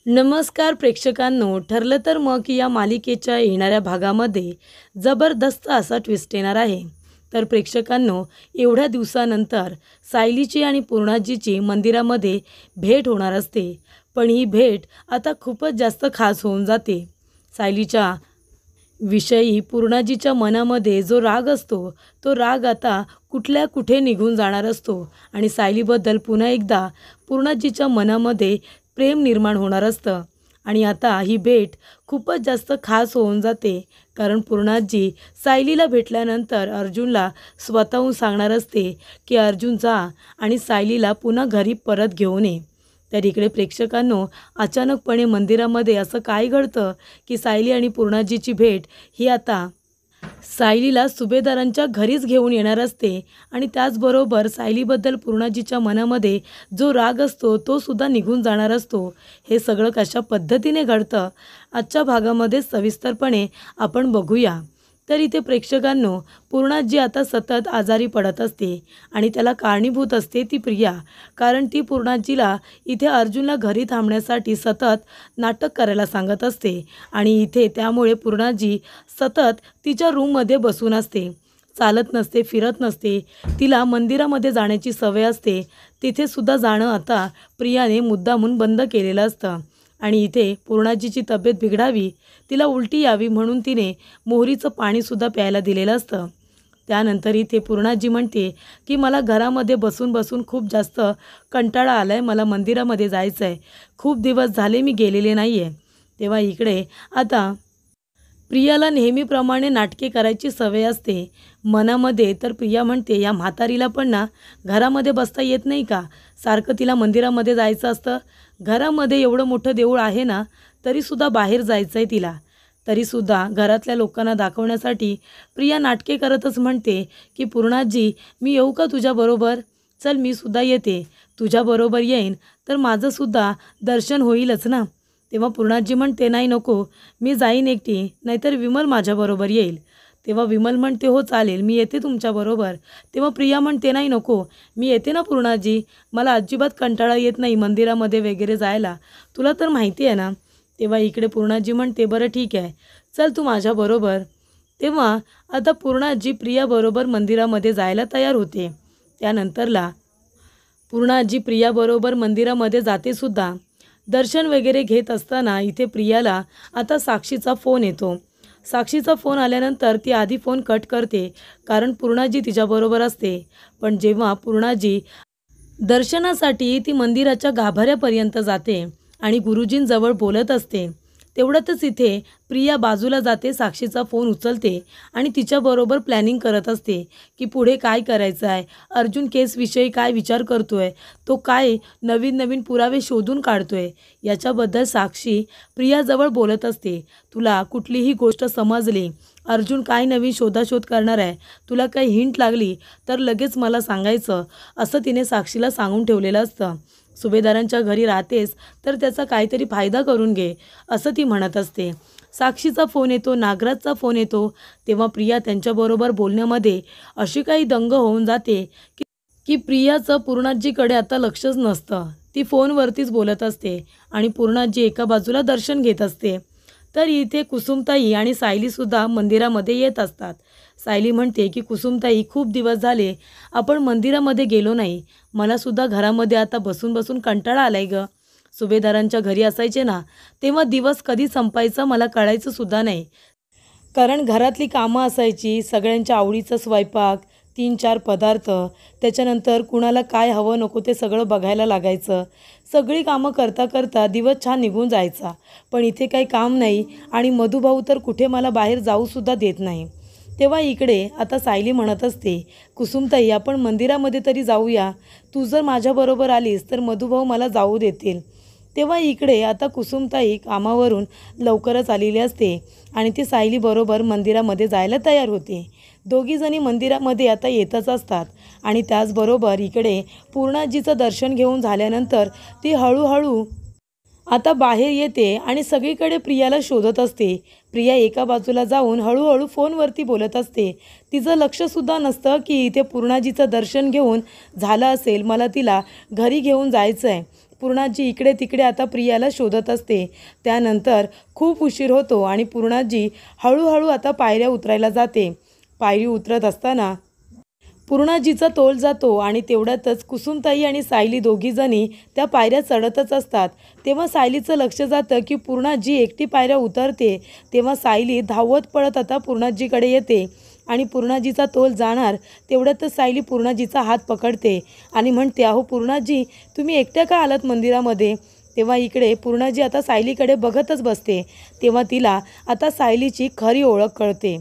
नमस्कार प्रेक्षकांनो, ठरलं तर मग या मालिकेच्या येणाऱ्या भागामध्ये जबरदस्त असा ट्विस्ट येणार आहे. तर प्रेक्षकांनो, एवढ्या दिवसानंतर सायलीची आणि पूर्णाजीची मंदिरामध्ये भेट होणार असते. पण ही भेट आता खूपच जास्त खास होऊन जाते. सायलीच्या विषयी पूर्णाजीच्या मनामध्ये जो राग असतो, तो राग आता कुठल्या कुठे निघून जाणार असतो आणि सायलीबद्दल पुन्हा एकदा पूर्णाजीच्या मनामध्ये प्रेम निर्माण होणार असतं. आणि आता ही भेट खूपच जास्त खास होऊन जाते, कारण पूर्णाजी सायलीला भेटल्यानंतर अर्जुनला स्वतःहून सांगणार असते की अर्जुन जा आणि सायलीला पुन्हा घरी परत घेऊन ये. तर इकडे प्रेक्षकांनो, अचानकपणे मंदिरामध्ये असं काय घडतं की सायली आणि पूर्णाजीची भेट ही आता सायलीला सुभेदारांच्या घरीच घेऊन येणार असते. आणि त्याचबरोबर सायलीबद्दल पूर्णाजीच्या मनामध्ये जो राग असतो तो सुद्धा निघून जाणार असतो. हे सगळं कशा पद्धतीने घडतं आजच्या भागामध्ये सविस्तरपणे आपण बघूया. तर इथे प्रेक्षकांनो, पूर्णाजी आता सतत आजारी पडत असते आणि त्याला कारणीभूत असते ती प्रिया. कारण ती पूर्णाजीला इथे अर्जुनला घरी थांबण्यासाठी सतत नाटक करायला सांगत असते आणि इथे त्यामुळे पूर्णाजी सतत तिच्या रूममध्ये बसून असते. चालत नसते, फिरत नसते. तिला मंदिरामध्ये जाण्याची सवय असते. तिथे सुद्धा जाणं आता प्रियाने मुद्दामून बंद केलेलं असतं. आणि इथे पूर्णाजीची तब्येत बिघडावी, तिला उलटी यावी म्हणून तिने मोहरीचं पाणीसुद्धा प्यायला दिलेलं असतं. त्यानंतर इथे पूर्णाजी म्हणते की मला घरामध्ये बसून बसून खूप जास्त कंटाळा आला आहे, मला मंदिरामध्ये जायचं आहे, खूप दिवस झाले मी गेलेले नाही आहे. तेव्हा इकडे आता प्रियाला नेहमीप्रमाणे नाटके करायची सवय असते मनामध्ये. तर प्रिया म्हणते, या म्हातारीला पण ना घरामध्ये बसता येत नाही का, सारखं तिला मंदिरामध्ये जायचं असतं. घरामध्ये एवढं मोठं देऊळ आहे ना, तरीसुद्धा बाहेर जायचं आहे तिला. तरीसुद्धा घरातल्या लोकांना दाखवण्यासाठी प्रिया नाटके करतच म्हणते की पूर्णाजी, मी येऊ का तुझ्याबरोबर, चल मी सुद्धा येते, तुझ्याबरोबर येईन तर माझंसुद्धा दर्शन होईलच ना. तेव्हा पूर्णाजी म्हणते, नाही नको, मी जाईन एकटी, नाहीतर विमल माझ्याबरोबर येईल. तेव्हा विमल म्हणते, हो चालेल, मी येते तुमच्याबरोबर. तेव्हा प्रिया म्हणते, नाही नको, मी येते ना पूर्णाजी, मला अजिबात कंटाळा येत नाही मंदिरामध्ये वगैरे जायला, तुला तर माहिती आहे ना. तेव्हा इकडे पूर्णाजी म्हणते, बरं ठीक आहे, चल तू माझ्याबरोबर. तेव्हा आता पूर्णाजी प्रियाबरोबर मंदिरामध्ये जायला तयार होते. त्यानंतरला पूर्णाजी प्रियाबरोबर मंदिरामध्ये जातेसुद्धा. दर्शन वगैरे घेत असताना इथे प्रियाला आता साक्षीचा फोन येतो. साक्षीचा फोन आल्यानंतर ती आधी फोन कट करते, कारण पूर्णाजी तिच्याबरोबर असते. पण जेव्हा पूर्णाजी दर्शनासाठी ती मंदिराच्या गाभाऱ्यापर्यंत जाते आणि गुरुजींजवळ बोलत असते, तेवढ्यातच इथे प्रिया बाजूला जाते, साक्षीचा फोन उचलते आणि तिच्याबरोबर प्लॅनिंग करत असते की पुढे काय करायचं आहे, अर्जुन केसविषयी काय विचार करतो आहे, तो काय नवीन नवीन पुरावे शोधून काढतो आहे, याच्याबद्दल साक्षी प्रियाजवळ बोलत असते. तुला कुठलीही गोष्ट समजली, अर्जुन काय नवीन शोधाशोध करणार आहे, तुला काही हिंट लागली तर लगेच मला सांगायचं, असं तिने साक्षीला सांगून ठेवलेलं असतं. सुभेदारांच्या घरी राहतेस तर त्याचा काहीतरी फायदा करून घे, असं ती म्हणत असते. साक्षीचा फोन येतो, नागराजचा फोन येतो. तेव्हा प्रिया त्यांच्याबरोबर बोलण्यामध्ये अशी काही दंग होऊन जाते की प्रियाचं पूर्णाजीकडे आता लक्षच नसतं. ती फोनवरतीच बोलत असते आणि पूर्णाजी एका बाजूला दर्शन घेत असते. तर इथे कुसुमताई आणि सायलीसुद्धा मंदिरामध्ये येत असतात. सायली म्हणते की कुसुमताई, खूप दिवस झाले आपण मंदिरामध्ये गेलो नाही, मलासुद्धा घरामध्ये आता बसून बसून कंटाळा आलाय गं. सुभेदारांच्या घरी असायचे ना, तेव्हा दिवस कधी संपायचा मला कळायचं सुद्धा नाही. कारण घरातली कामं असायची, सगळ्यांच्या आवडीचं स्वयंपाक, 3-4 पदार्थ, त्याच्यानंतर कुणाला काय हवं नको ते सगळं बघायला लागायचं. सगळी कामं करता करता दिवस छान निघून जायचा. पण इथे काही काम नाही आणि मधुभाऊ तर कुठे मला बाहेर जाऊसुद्धा देत नाही. तेव्हा इकडे आता सायली म्हणत असते, कुसुमताई आपण मंदिरामध्ये तरी जाऊया, तू जर माझ्याबरोबर आलीस तर मधुभाऊ मला जाऊ देतील. तेव्हा इकडे आता कुसुमताई कामावरून लवकरच आलेली असते आणि ती सायलीबरोबर मंदिरामध्ये जायला तयार होते. दोघीजणी मंदिरामध्ये आता येतच असतात आणि त्याचबरोबर इकडे पूर्णाजीचं दर्शन घेऊन झाल्यानंतर ती हळूहळू आता बाहेर येते आणि सगळीकडे प्रियाला शोधत असते. प्रिया एका बाजूला जाऊन हळूहळू फोनवरती बोलत असते. तिचं लक्षसुद्धा नसतं की इथे पूर्णाजीचं दर्शन घेऊन झालं असेल, मला तिला घरी घेऊन जायचं आहे. पूर्णाजी इकडे तिकडे आता प्रियाला शोधत असते। त्यानंतर खूप उशीर होतो आणि पूर्णाजी हळूहळू आता पायऱ्या उतरायला जाते। पायरी उतरत असताना पूर्णाजीचा तोल जातो आणि तेवढ्यातच कुसुमताई आणि सायली दोघीजणी त्या पायऱ्या चढतच असतात। तेव्हा सायलीचं लक्ष जातं की पूर्णाजी एकटी पायऱ्या उतरते। तेव्हा सायली धावत पळत आता पूर्णाजीकडे येते आणि पूर्णाजीचा तोल जाणार तेवढ्यातच सायली पूर्णाजीचा हात पकडते आणि म्हणते, अहो पूर्णाजी, तुम्ही एकट्या का आलात मंदिरामध्ये? तेव्हा इकडे पूर्णाजी आता सायलीकडे बघतच बसते। तेव्हा तिला आता सायलीची खरी ओळख कळते।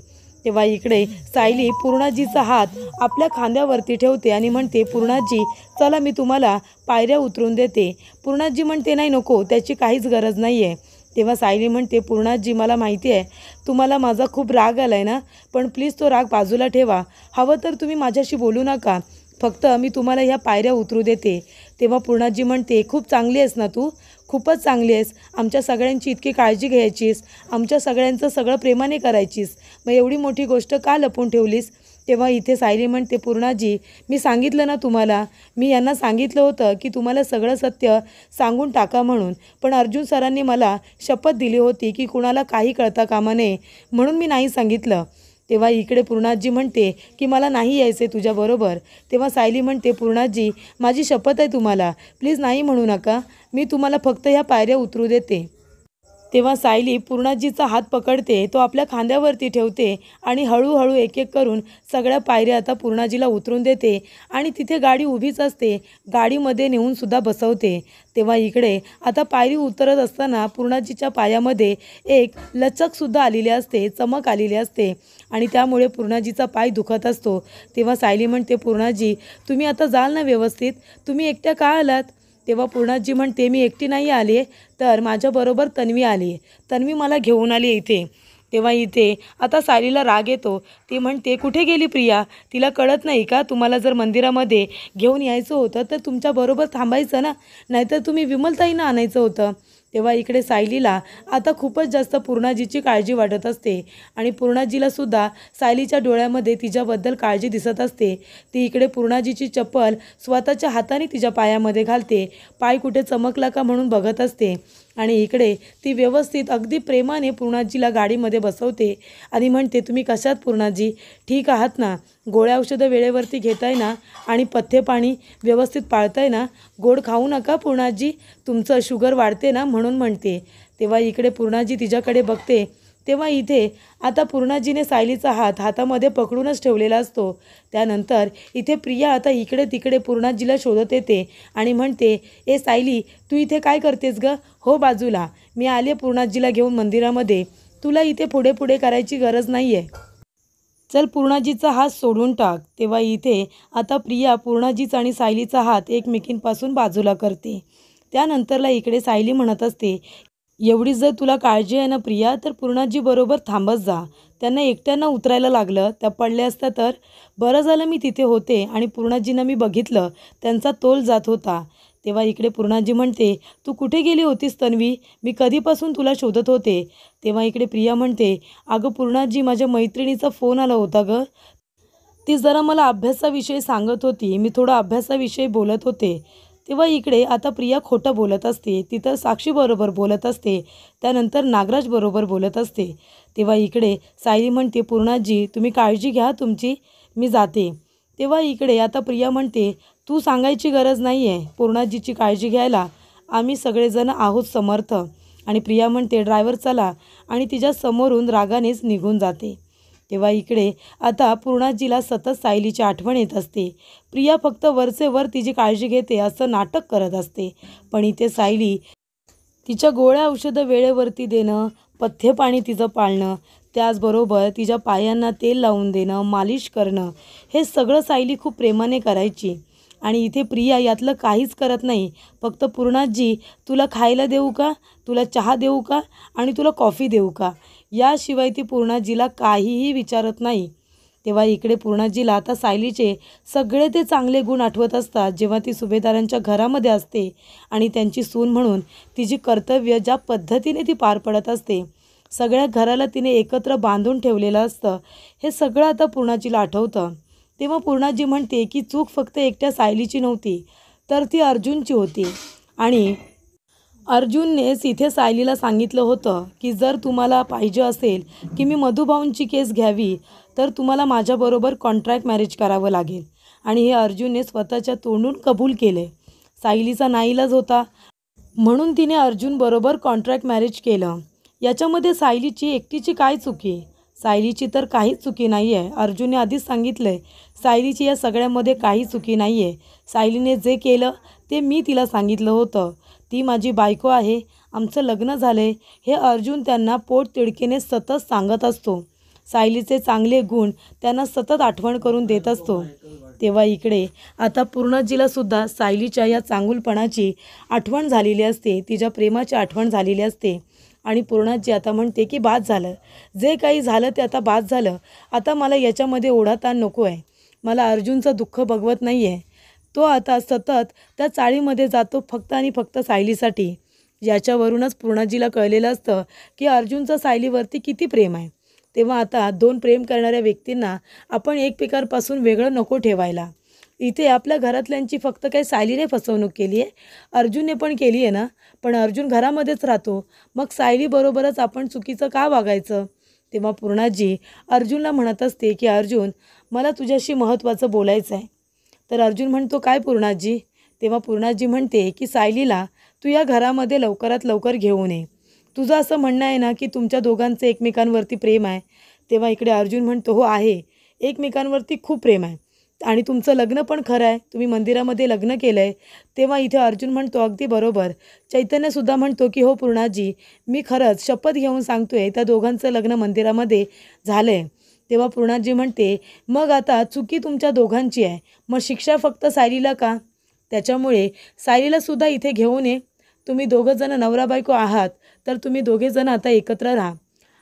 तेव्हा इकडे सायली पूर्णाजीचा हात आपल्या खांद्यावरती ठेवते आणि म्हणते, पूर्णाजी चला मी तुम्हाला पायऱ्या उतरून देते। पूर्णाजी म्हणते, नाही नको, त्याची काहीच गरज नाही आहे। तेव्हा सायली म्हणते, पूर्णाजी मला माहिती आहे तुम्हाला माझा खूप राग आला आहे ना, पण प्लीज तो राग बाजूला ठेवा। हवं तर तुम्ही माझ्याशी बोलू नका, फक्त मी तुम्हाला ह्या पायऱ्या उतरू देते। तेव्हा पूर्णाजी म्हणते, खूप चांगली आहेस ना तू, खूपच चांगली आहेस, आमच्या सगळ्यांची इतकी काळजी घ्यायचीस, आमच्या सगळ्यांचं सगळं प्रेमाने करायचीस, मग एवढी मोठी गोष्ट का लपवून ठेवलीस? तेव्हा इथे सायली म्हणते, पूर्णाजी मी सांगितलं ना तुम्हाला, मी यांना सांगितलं होतं की तुम्हाला सगळं सत्य सांगून टाका म्हणून, पण अर्जुन सरांनी मला शपथ दिली होती की कुणाला काही कळता कामा नये, म्हणून मी नाही सांगितलं। तेव्हा इकडे पूर्णाजी म्हणते की मला नाही यायचे तुझ्याबरोबर। तेव्हा सायली म्हणते, पूर्णाजी माझी शपथ आहे तुम्हाला, प्लीज नाही म्हणू नका, मी तुम्हाला फक्त ह्या पायऱ्या उतरू देते। तेव्हा सायली पूर्णाजीचा हात पकडते, तो आपल्या खांद्यावरती ठेवते आणि हळूहळू एक एक करून सगळ्या पायऱ्या आता पूर्णाजीला उतरून देते आणि तिथे गाडी उभीच असते, गाडीमध्ये नेऊन सुद्धा बसवते। तेव्हा इकडे आता पायरी उतरत असताना पूर्णाजीच्या पायामध्ये एक लचकसुद्धा आलेली असते, चमक आलेली असते आणि त्यामुळे पूर्णाजीचा पाय दुखत असतो। तेव्हा सायली म्हणते, पूर्णाजी तुम्ही आता जाल ना व्यवस्थित, तुम्ही एकट्या का आलात? तेव्हा पूर्णाजी म्हणते, मी एकटी नाही आली आहे, तर माझ्याबरोबर तन्वी आली आहे, तन्वी मला घेऊन आली इथे। तेव्हा इथे आता सायलीला राग येतो, ती म्हणते, कुठे गेली प्रिया? तिला कळत नाही का तुम्हाला जर मंदिरामध्ये घेऊन यायचं होतं तर तुमच्याबरोबर थांबायचं ना, नाहीतर तुम्ही विमलताईंना आणायचं होतं। तेव्हा इकडे सायलीला आता खूपच जास्त पूर्णाजीची काळजी वाटत असते आणि पूर्णाजीलासुद्धा सायलीच्या डोळ्यामध्ये तिच्याबद्दल काळजी दिसत असते। ती इकडे पूर्णाजीची चप्पल स्वतःच्या हाताने तिच्या पायामध्ये घालते, पाय कुठे चमकला का म्हणून बघत असते आणि इकडे ती व्यवस्थित अगदी प्रेमाने पूर्णाजीला गाडीमध्ये बसवते आणि म्हणते, तुम्ही कशात पूर्णाजी, ठीक आहात ना? गोळ्या औषधं वेळेवरती घेताय ना आणि पथ्य पाणी व्यवस्थित पाळताय ना? गोड खाऊ नका पूर्णाजी, तुमचं शुगर वाढते ना म्हणून म्हणते। तेव्हा इकडे पूर्णाजी तिच्याकडे बघते, तेव्हा इथे आता पूर्णाजीने सायलीचा हात हातामध्ये पकडूनच ठेवलेला असतो। त्यानंतर इथे प्रिया आता इकडे तिकडे पूर्णाजीला शोधत येते आणि म्हणते, ए सायली तू इथे काय करतेस ग? हो बाजूला, मी आले पूर्णाजीला घेऊन मंदिरामध्ये, तुला इथे पुढे पुढे करायची गरज नाही आहे, चल पूर्णाजीचा हात सोडून टाक। तेव्हा इथे आता प्रिया पूर्णाजीचा आणि सायलीचा हात एकमेकींपासून बाजूला करते। त्यानंतरला इकडे सायली म्हणत असते, एवढी जर तुला काळजी आहे ना प्रिया, तर पूर्णाजी बरोबर थांबत जा, त्यांना एकट्यांना उतरायला लागलं, त्या पडल्या असत्या तर? बरं झालं मी तिथे होते आणि पूर्णाजींना मी बघितलं, त्यांचा तोल जात होता। तेव्हा इकडे पूर्णाजी म्हणते, तू कुठे गेली होतीस तन्वी, मी कधीपासून तुला शोधत होते। तेव्हा इकडे प्रिया म्हणते, अगं पूर्णाजी माझ्या मैत्रिणीचा फोन आला होता ग, ती जरा मला अभ्यासाविषयी सांगत होती, मी थोडं अभ्यासाविषयी बोलत होते। तेव्हा इकडे आता प्रिया खोटं बोलत असते, ती तर साक्षीबरोबर बोलत असते, त्यानंतर नागराजबरोबर बोलत असते। तेव्हा इकडे सायली म्हणते, पूर्णाजी तुम्ही काळजी घ्या तुमची, मी जाते। तेव्हा इकडे आता प्रिया म्हणते, तू सांगायची गरज नाही आहे पूर्णाजीची काळजी घ्यायला, आम्ही सगळेजण आहोत समर्थ। आणि प्रिया म्हणते, ड्रायव्हर चला, आणि तिच्या समोरून रागानेच निघून जाते। तेव्हा इकडे आता पूर्णाजीला सतत सायलीची आठवण येत असते। प्रिया फक्त वरचे वर तिची काळजी घेते असं नाटक करत असते, पण इथे सायली तिच्या गोळ्या औषधं वेळेवरती देणं, पथ्य पाणी तिचं पाळणं, त्याचबरोबर तिच्या पायांना तेल लावून देणं, मालिश करणं, हे सगळं सायली खूप प्रेमाने करायची। आणि इथे प्रिया यातलं काहीच करत नाही, फक्त पूर्णाजी तुला खायला देऊ का, तुला चहा देऊ का आणि तुला कॉफी देऊ का, याशिवाय ती पूर्णाजीला काहीही विचारत नाही। तेव्हा इकडे पूर्णाजीला आता सायलीचे सगळे ते चांगले गुण आठवत असतात, जेव्हा ती सुभेदारांच्या घरामध्ये असते आणि त्यांची सून म्हणून तिची कर्तव्य ज्या पद्धतीने ती पार पडत असते, सगळ्या घराला तिने एकत्र बांधून ठेवलेलं असतं, हे सगळं आता पूर्णाजीला आठवतं। तेव्हा पूर्णाजी म्हणते की चूक फक्त एकट्या सायलीची नव्हती, तर ती अर्जुनची होती आणि अर्जुननेच इथे सायलीला सांगितलं होतं की जर तुम्हाला पाहिजे असेल की मी मधुभाऊंची केस घ्यावी तर तुम्हाला माझ्याबरोबर कॉन्ट्रॅक्ट मॅरेज करावं लागेल. आणि हे अर्जुनने स्वतःच्या तोंडून कबूल केले. सायलीचा नाईलाज होता म्हणून तिने अर्जुनबरोबर कॉन्ट्रॅक्ट मॅरेज केलं. याच्यामध्ये सायलीची एकटीची काय चुकी? सायलीची तर काहीच चुकी नाही आहे. अर्जुनने आधीच सांगितलं आहे सायलीची या सगळ्यामध्ये काही चुकी नाही आहे. सायलीने जे केलं ते मी तिला सांगितलं होतं. ती माझी बायको आहे, आमचं लग्न झालं आहे, हे अर्जुन त्यांना पोटतिडकीने सतत सांगत असतो. सायलीचे चांगले गुण त्यांना सतत आठवण करून देत असतो. तेव्हा इकडे आता पूर्णाजीलासुद्धा सायलीच्या या चांगुलपणाची आठवण झालेली असते, तिच्या प्रेमाची आठवण झालेली असते. आणि पूर्णाजी आता म्हणते की बाद झालं, जे काही झालं ते आता बाद झालं. आता मला याच्यामध्ये ओढाताण नको आहे. मला अर्जुनचं दुःख बघवत नाही आहे. तो आता सतत त्या चाळीमध्ये जातो फक्त आणि फक्त सायलीसाठी. याच्यावरूनच पूर्णाजीला कळलेलं असतं की अर्जुनचं सायलीवरती किती प्रेम आहे. तेव्हा आता दोन प्रेम करणाऱ्या व्यक्तींना आपण एकमेकांपासून वेगळं नको ठेवायला. इथे आपल्या घरातल्यांची फक्त काही सायलीने फसवणूक केली आहे, अर्जुनने पण केली आहे ना. पण अर्जुन घरामध्येच राहतो, मग सायलीबरोबरच आपण चुकीचं का वागायचं? तेव्हा पूर्णाजी अर्जुनला म्हणत असते की अर्जुन, मला तुझ्याशी महत्त्वाचं बोलायचं आहे. तर अर्जुन म्हणतो काय पूर्णाजी? तेव्हा पूर्णाजी म्हणते की सायलीला तू या घरामध्ये लवकरात लवकर घेऊन ये. तुझं असं म्हणणं आहे ना की तुमच्या दोघांचं एकमेकांवरती प्रेम आहे. तेव्हा इकडे अर्जुन म्हणतो हो आहे, एकमेकांवरती खूप प्रेम आहे आणि तुमचं लग्न पण खरं आहे, तुम्ही मंदिरामध्ये लग्न केलं आहे. तेव्हा इथे अर्जुन म्हणतो अगदी बरोबर. चैतन्यसुद्धा म्हणतो की हो पूर्णाजी, मी खरंच शपथ घेऊन सांगतोय त्या दोघांचं लग्न मंदिरामध्ये झालं आहे. तेव्हा पूर्णाजी म्हणते मग आता चुकी तुमच्या दोघांची आहे, मग शिक्षा फक्त सायलीला का? त्याच्यामुळे सायलीलासुद्धा इथे घेऊन ये. तुम्ही दोघंजणं नवरा बायको आहात तर तुम्ही दोघेजण आता एकत्र राहा.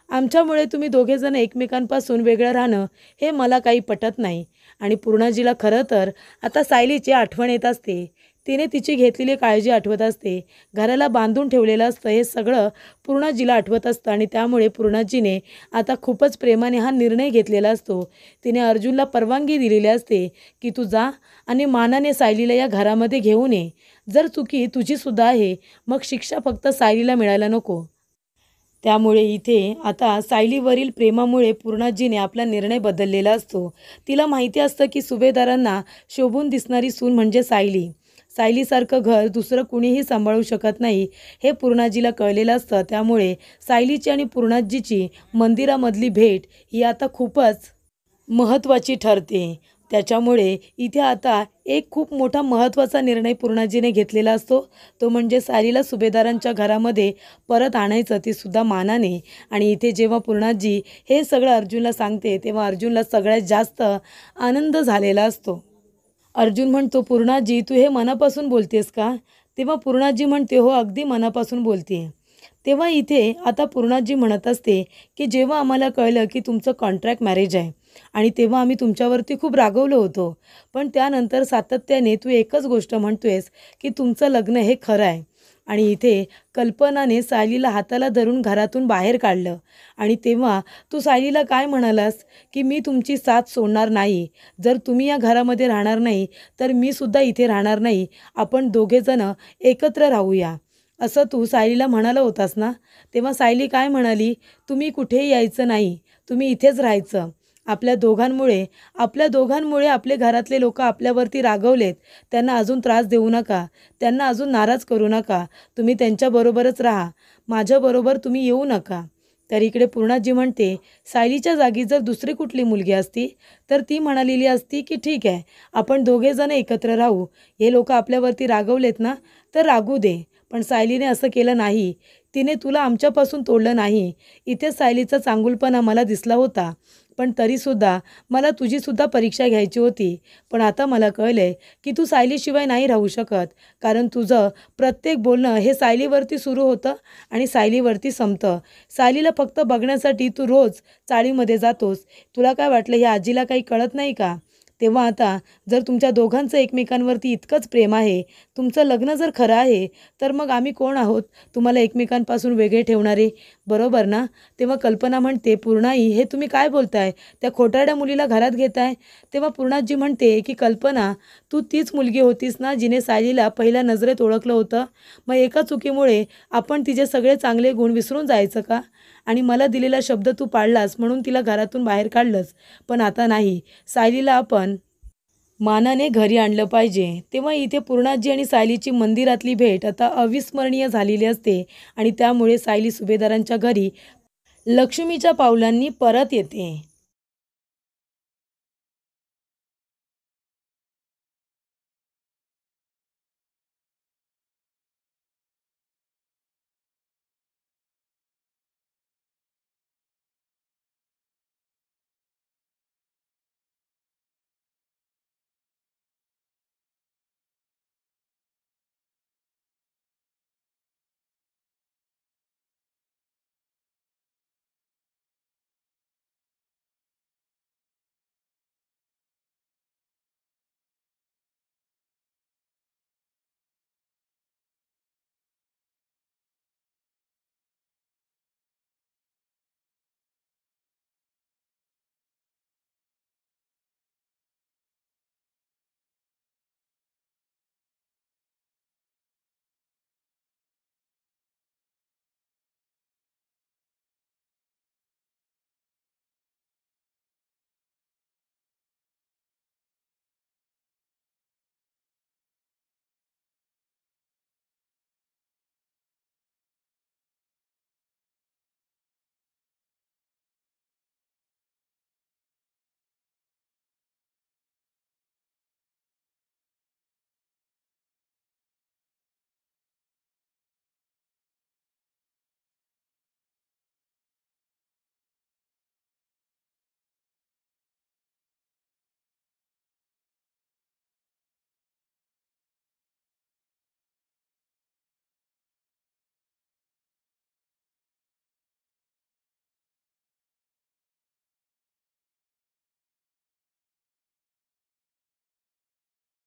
आमच्यामुळे तुम्ही दोघेजण एकमेकांपासून वेगळं राहणं हे मला काही पटत नाही. आणि पूर्णाजीला खरं तर आता सायलीची आठवण येत असते. तिने तिची घेतलेली काळजी आठवत असते, घराला बांधून ठेवलेलं असतं हे सगळं पूर्णाजीला आठवत असतं. आणि त्यामुळे पूर्णाजीने आता खूपच प्रेमाने हा निर्णय घेतलेला असतो. तिने अर्जुनला परवानगी दिलेली असते की तू जा आणि मानाने सायलीला या घरामध्ये घेऊन ये. जर चुकी तुझीसुद्धा आहे मग शिक्षा फक्त सायलीला मिळायला नको. त्यामुळे इथे आता सायलीवरील प्रेमामुळे पूर्णाजीने आपला निर्णय बदललेला असतो. तिला माहिती असतं की सुभेदारांना शोभून दिसणारी सून म्हणजे सायली. सायलीसारखं घर दुसरं कुणीही सांभाळू शकत नाही हे पूर्णाजीला कळलेलं असतं. त्यामुळे सायलीची आणि पूर्णाजीची मंदिरामधली भेट ही आता खूपच महत्त्वाची ठरते. त्याच्यामुळे इथे आता एक खूप मोठा महत्त्वाचा निर्णय पूर्णाजीने घेतलेला असतो, तो म्हणजे सायलीला सुभेदारांच्या घरामध्ये परत आणायचं, ती सुद्धा मानाने. आणि इथे जेव्हा पूर्णाजी हे सगळं अर्जुनला सांगते तेव्हा अर्जुनला सगळ्यात जास्त आनंद झालेला असतो. अर्जुन म्हणतो पूर्णाजी, तू हे मनापासून बोलतेस का? तेव्हा पूर्णाजी म्हणते हो, अगदी मनापासून बोलते. तेव्हा इथे आता पूर्णाजी म्हणत असते की जेव्हा आम्हाला कळलं की तुमचं कॉन्ट्रॅक्ट मॅरेज आहे आणि तेव्हा आम्ही तुमच्यावरती खूप रागवलो होतो, पण त्यानंतर सातत्याने तू एकच गोष्ट म्हणतोयस की तुमचं लग्न हे खरं आहे. आणि इथे कल्पनाने सायलीला हाताला धरून घरातून बाहेर काढलं आणि तेव्हा तू सायलीला काय म्हणालास की मी तुमची साथ सोडणार नाही, जर तुम्ही या घरामध्ये राहणार नाही तर मी सुद्धा इथे राहणार नाही, आपण दोघेजणं एकत्र राहूया, असं तू सायलीला म्हणाला होतास ना. तेव्हा सायली काय म्हणाली, तुम्ही कुठेही यायचं नाही, तुम्ही इथेच राहायचं. आपल्या दोघांमुळे आपले घरातले लोक आपल्यावरती रागवलेत, त्यांना अजून त्रास देऊ नका, त्यांना अजून नाराज करू नका, तुम्ही त्यांच्याबरोबरच राहा, माझ्याबरोबर तुम्ही येऊ नका. तर इकडे पूर्णाजी म्हणते सायलीच्या जागी जर दुसरी कुठली मुलगी असती तर ती म्हणालेली असती की ठीक आहे, आपण दोघेजण एकत्र राहू, हे लोक आपल्यावरती रागवलेत ना तर रागू दे. पण सायलीने असं केलं नाही, तिने तुला आमच्यापासून तोडलं नाही. इथे सायलीचा चांगुलपणा मला दिसला होता, पण तरीसुद्धा मला तुझीसुद्धा परीक्षा घ्यायची होती. पण आता मला कळलं आहे की तू सायलीशिवाय नाही राहू शकत, कारण तुझं प्रत्येक बोलणं हे सायलीवरती सुरू होतं आणि सायलीवरती संपतं. सायलीला फक्त बघण्यासाठी तू रोज चाळीमध्ये जातोस. तुला काय वाटलं ह्या आजीला काही कळत नाही का? तेव्हा आता जर तुमच्या दोघांचं एकमेकांवरती इतकंच प्रेम आहे, तुमचं लग्न जर खरं आहे, तर मग आम्ही कोण आहोत तुम्हाला एकमेकांपासून वेगळे ठेवणारे, बरोबर ना? तेव्हा कल्पना म्हणते, पूर्णाई हे तुम्ही काय बोलताय? त्या खोटारड्या मुलीला घरात घेताय? तेव्हा पूर्णाजी म्हणते की कल्पना, तू तीच मुलगी होतीस ना जिने सायलीला पहिल्या नजरेत ओळखलं होतं. मग एका चुकीमुळे आपण तिचे सगळे चांगले गुण विसरून जायचं का? आणि मला दिलेला शब्द तू पाळलास म्हणून तिला घरातून बाहेर काढलंस, पण आता नाही, सायलीला आपण मानाने घरी आणलं पाहिजे. तेव्हा इथे पूर्णाजी आणि सायलीची मंदिरातली भेट आता अविस्मरणीय झालेली असते आणि त्यामुळे सायली सुभेदारांच्या घरी लक्ष्मीच्या पावलांनी परत येते.